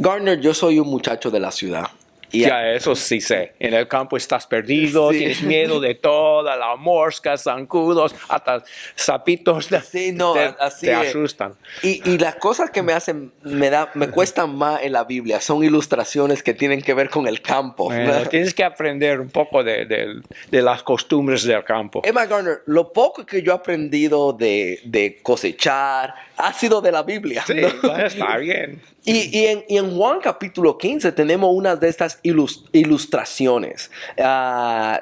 Garner, yo soy un muchacho de la ciudad. Y Ya, eso sí sé. En el campo estás perdido, Sí. tienes miedo de todas las moscas, zancudos, hasta sapitos Sí, no, así te es. asustan. Y las cosas que me cuestan más en la Biblia son ilustraciones que tienen que ver con el campo. Bueno, tienes que aprender un poco de las costumbres del campo. Emma Garner, lo poco que yo he aprendido de cosechar ha sido de la Biblia. Sí, ¿no? pues está bien. Y en Juan capítulo 15 tenemos una de estas ilustraciones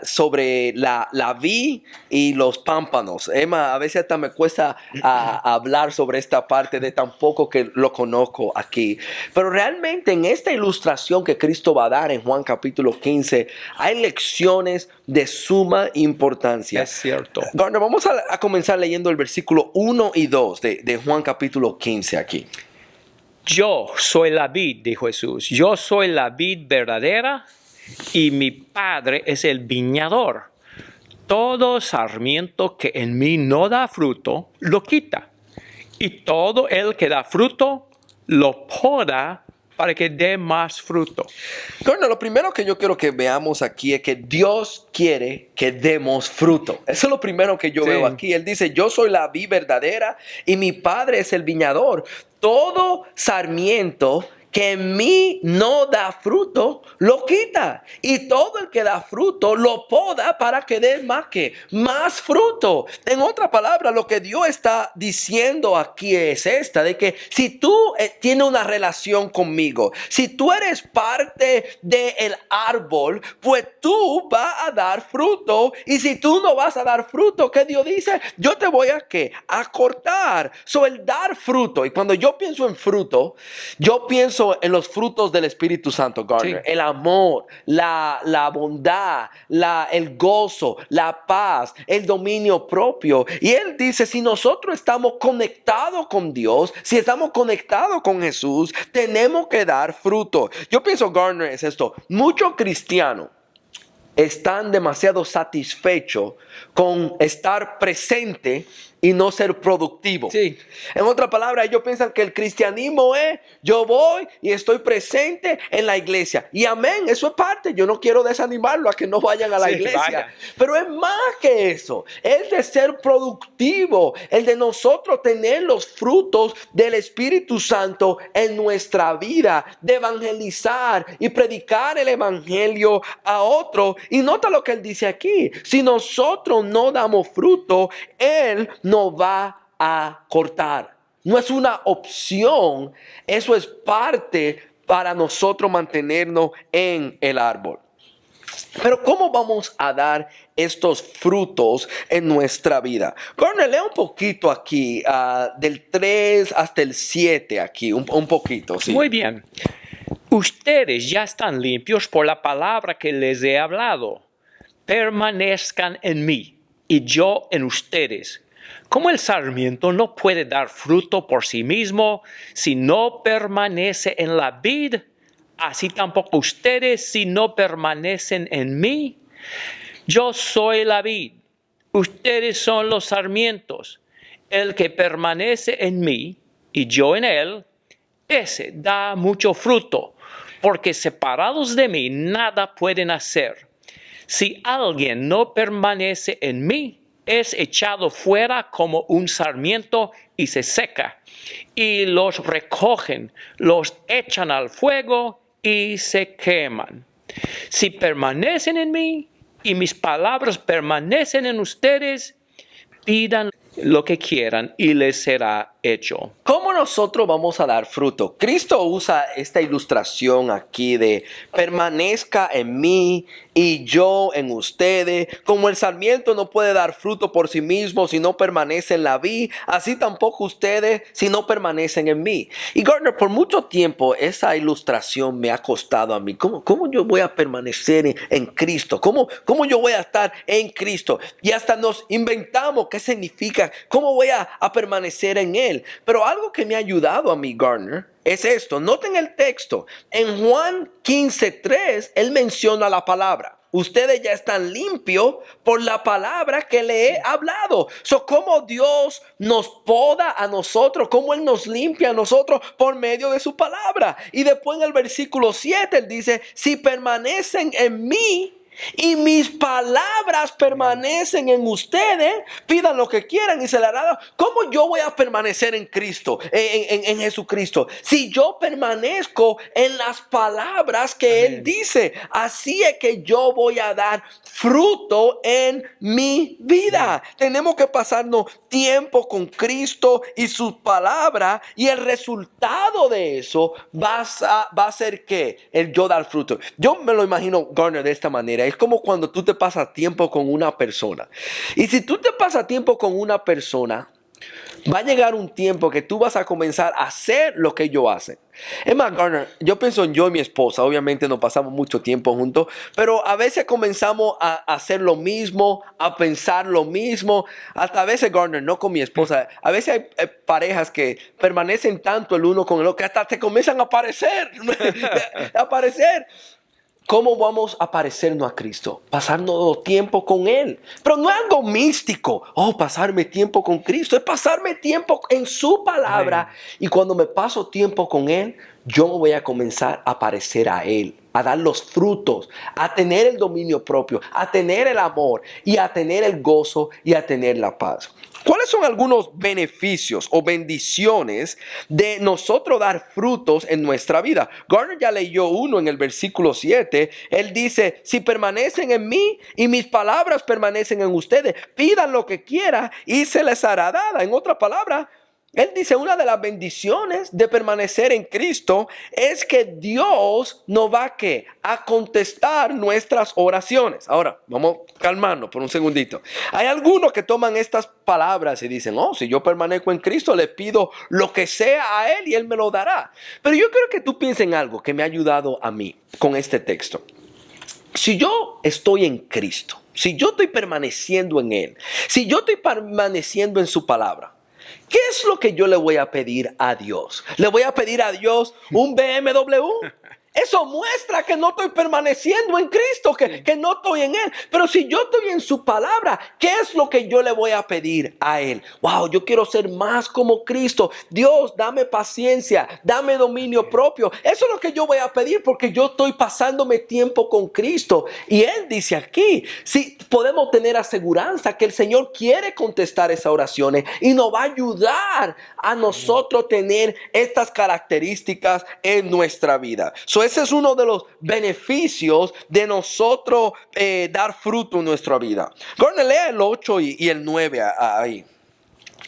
sobre la vid y los pámpanos. Emma, a veces hasta me cuesta hablar sobre esta parte de tan poco que lo conozco aquí. Pero realmente en esta ilustración que Cristo va a dar en Juan capítulo 15 hay lecciones de suma importancia. Es cierto. Garner, vamos a comenzar leyendo el versículo 1 y 2 de Juan capítulo 15 aquí. Yo soy la vid, dijo Jesús. Yo soy la vid verdadera y mi Padre es el viñador. Todo sarmiento que en mí no da fruto, lo quita. Y todo el que da fruto, lo poda para que dé más fruto. Bueno, lo primero que yo quiero que veamos aquí es que Dios quiere que demos fruto. Eso es lo primero que yo veo aquí. Él dice, yo soy la vid verdadera y mi Padre es el viñador. Todo sarmiento que en mí no da fruto, lo quita. Y todo el que da fruto, lo poda para que dé más fruto. En otra palabra, lo que Dios está diciendo aquí es esta, de que si tú tienes una relación conmigo, si tú eres parte del árbol, pues tú vas a dar fruto. Y si tú no vas a dar fruto, ¿qué Dios dice? Yo te voy a cortar. El dar fruto. Y cuando yo pienso en fruto, yo pienso en los frutos del Espíritu Santo, Garner. Sí. El amor, la bondad, el gozo, la paz, el dominio propio. Y Él dice, si nosotros estamos conectados con Dios, si estamos conectados con Jesús, tenemos que dar fruto. Yo pienso, Garner, es esto. Muchos cristianos están demasiado satisfechos con estar presente y no ser productivo. Sí. En otras palabras, ellos piensan que el cristianismo es, yo voy y estoy presente en la iglesia. Y amén, eso es parte. Yo no quiero desanimarlo a que no vayan a la iglesia. Vaya. Pero es más que eso. Es de ser productivo. El de nosotros tener los frutos del Espíritu Santo en nuestra vida. De evangelizar y predicar el evangelio a otro. Y nota lo que él dice aquí. Si nosotros no damos fruto, Él no va a cortar. No es una opción. Eso es parte para nosotros mantenernos en el árbol. Pero ¿cómo vamos a dar estos frutos en nuestra vida? Cornel, lea un poquito aquí, del 3 hasta el 7 aquí, un poquito. Sí. Muy bien. Ustedes ya están limpios por la palabra que les he hablado. Permanezcan en mí y yo en ustedes. Como el sarmiento no puede dar fruto por sí mismo si no permanece en la vid, así tampoco ustedes si no permanecen en mí. Yo soy la vid, ustedes son los sarmientos. El que permanece en mí y yo en él, ese da mucho fruto, porque separados de mí nada pueden hacer. Si alguien no permanece en mí, es echado fuera como un sarmiento y se seca. Y los recogen, los echan al fuego y se queman. Si permanecen en mí y mis palabras permanecen en ustedes, pidan lo que quieran y les será hecho. ¿Cómo nosotros vamos a dar fruto? Cristo usa esta ilustración aquí de permanezca en mí y yo en ustedes. Como el sarmiento no puede dar fruto por sí mismo si no permanece en la vid, así tampoco ustedes si no permanecen en mí. Y Gardner, por mucho tiempo esa ilustración me ha costado a mí. ¿Cómo yo voy a permanecer en Cristo? ¿Cómo yo voy a estar en Cristo? Y hasta nos inventamos qué significa, cómo voy a permanecer en Él. Pero algo que me ha ayudado a mí, Garner, es esto. Noten el texto. En Juan 15:3, Él menciona la palabra. ustedes ya están limpios por la palabra que le he hablado. Cómo Dios nos poda a nosotros, cómo Él nos limpia a nosotros por medio de su palabra. Y después en el versículo 7 Él dice, si permanecen en mí y mis palabras permanecen en ustedes, pidan lo que quieran y se les hará. ¿Cómo yo voy a permanecer en Cristo, en Jesucristo? Si yo permanezco en las palabras que Él dice, así es que yo voy a dar fruto en mi vida. Tenemos que pasarnos tiempo con Cristo y su palabra, y el resultado de eso va a ser que el yo dar fruto. Yo me lo imagino, Garner, de esta manera. Es como cuando tú te pasas tiempo con una persona. Y si tú te pasas tiempo con una persona, va a llegar un tiempo que tú vas a comenzar a hacer lo que ellos hacen. Es más, Garner, yo pienso en yo y mi esposa. Obviamente no pasamos mucho tiempo juntos, pero a veces comenzamos a hacer lo mismo, a pensar lo mismo. Hasta a veces, Garner, no con mi esposa. A veces hay parejas que permanecen tanto el uno con el otro que hasta te comienzan a aparecer. ¿Cómo vamos a parecernos a Cristo? Pasarnos tiempo con Él. Pero no es algo místico. Pasarme tiempo con Cristo. Es pasarme tiempo en su palabra. Amén. Y cuando me paso tiempo con Él, yo me voy a comenzar a parecer a Él, a dar los frutos, a tener el dominio propio, a tener el amor y a tener el gozo y a tener la paz. ¿Cuáles son algunos beneficios o bendiciones de nosotros dar frutos en nuestra vida? Garner ya leyó uno en el versículo 7. Él dice, si permanecen en mí y mis palabras permanecen en ustedes, pidan lo que quieran y se les hará dada. En otra palabra, él dice, una de las bendiciones de permanecer en Cristo es que Dios nos va a contestar nuestras oraciones. Ahora, vamos a calmarnos por un segundito. Hay algunos que toman estas palabras y dicen, si yo permanezco en Cristo, le pido lo que sea a Él y Él me lo dará. Pero yo quiero que tú pienses en algo que me ha ayudado a mí con este texto. Si yo estoy en Cristo, si yo estoy permaneciendo en Él, si yo estoy permaneciendo en su palabra, ¿qué es lo que yo le voy a pedir a Dios? ¿Le voy a pedir a Dios un BMW? Eso muestra que no estoy permaneciendo en Cristo, que no estoy en Él. Pero si yo estoy en su palabra, ¿qué es lo que yo le voy a pedir a Él? Wow, yo quiero ser más como Cristo. Dios, dame paciencia, dame dominio propio. Eso es lo que yo voy a pedir porque yo estoy pasándome tiempo con Cristo. Y Él dice aquí, si podemos tener aseguranza que el Señor quiere contestar esas oraciones y nos va a ayudar a nosotros tener estas características en nuestra vida. Ese es uno de los beneficios de nosotros dar fruto en nuestra vida. Gordon, lea el 8 y el 9 ahí.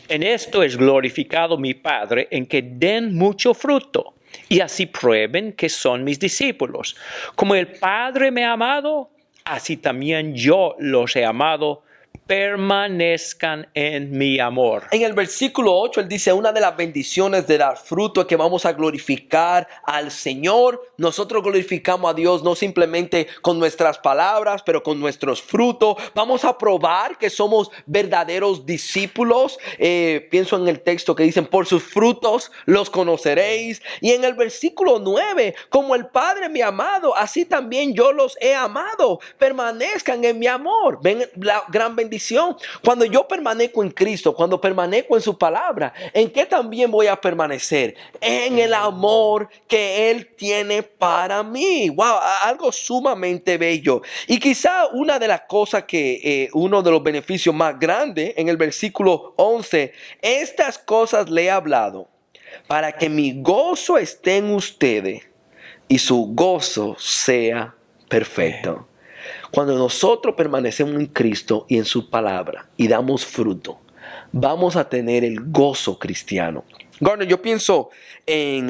En esto es glorificado mi Padre, en que den mucho fruto, y así prueben que son mis discípulos. Como el Padre me ha amado, así también yo los he amado. Permanezcan en mi amor. En el versículo 8 él dice, una de las bendiciones de dar fruto es que vamos a glorificar al Señor. Nosotros glorificamos a Dios no simplemente con nuestras palabras, pero con nuestros frutos. Vamos a probar que somos verdaderos discípulos. Pienso en el texto que dicen, por sus frutos los conoceréis. Y en el versículo 9, como el Padre me ha amado, así también yo los he amado. Permanezcan en mi amor. Ven la gran bendición. Cuando yo permanezco en Cristo, cuando permanezco en su palabra, ¿en qué también voy a permanecer? En el amor que Él tiene para mí. Wow, algo sumamente bello. Y quizá una de las cosas que, uno de los beneficios más grandes en el versículo 11, estas cosas le he hablado para que mi gozo esté en ustedes y su gozo sea perfecto. Cuando nosotros permanecemos en Cristo y en su palabra y damos fruto, vamos a tener el gozo cristiano. Garner, yo pienso en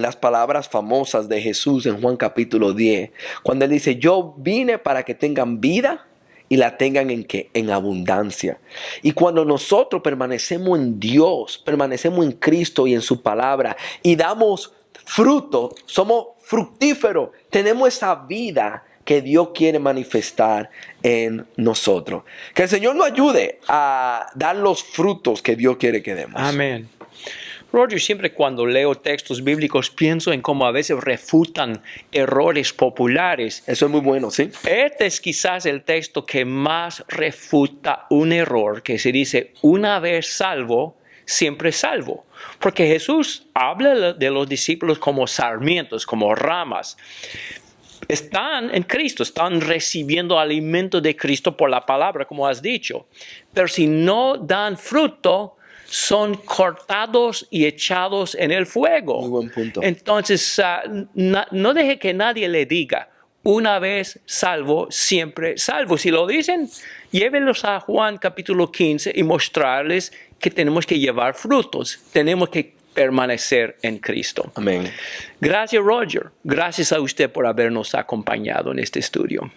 las palabras famosas de Jesús en Juan capítulo 10, cuando Él dice, yo vine para que tengan vida y la tengan en abundancia. Y cuando nosotros permanecemos en Dios, permanecemos en Cristo y en su palabra y damos fruto, somos fructíferos, tenemos esa vida que Dios quiere manifestar en nosotros. Que el Señor nos ayude a dar los frutos que Dios quiere que demos. Amén. Roger, siempre cuando leo textos bíblicos pienso en cómo a veces refutan errores populares. Eso es muy bueno, ¿sí? Este es quizás el texto que más refuta un error que se dice: una vez salvo, siempre salvo. Porque Jesús habla de los discípulos como sarmientos, como ramas. Están en Cristo, están recibiendo alimento de Cristo por la palabra, como has dicho. Pero si no dan fruto, son cortados y echados en el fuego. Muy buen punto. Entonces, no deje que nadie le diga: una vez salvo, siempre salvo. Si lo dicen, llévenlos a Juan capítulo 15 y mostrarles que tenemos que llevar frutos. Tenemos que permanecer en Cristo. Amén. Gracias, Roger. Gracias a usted por habernos acompañado en este estudio.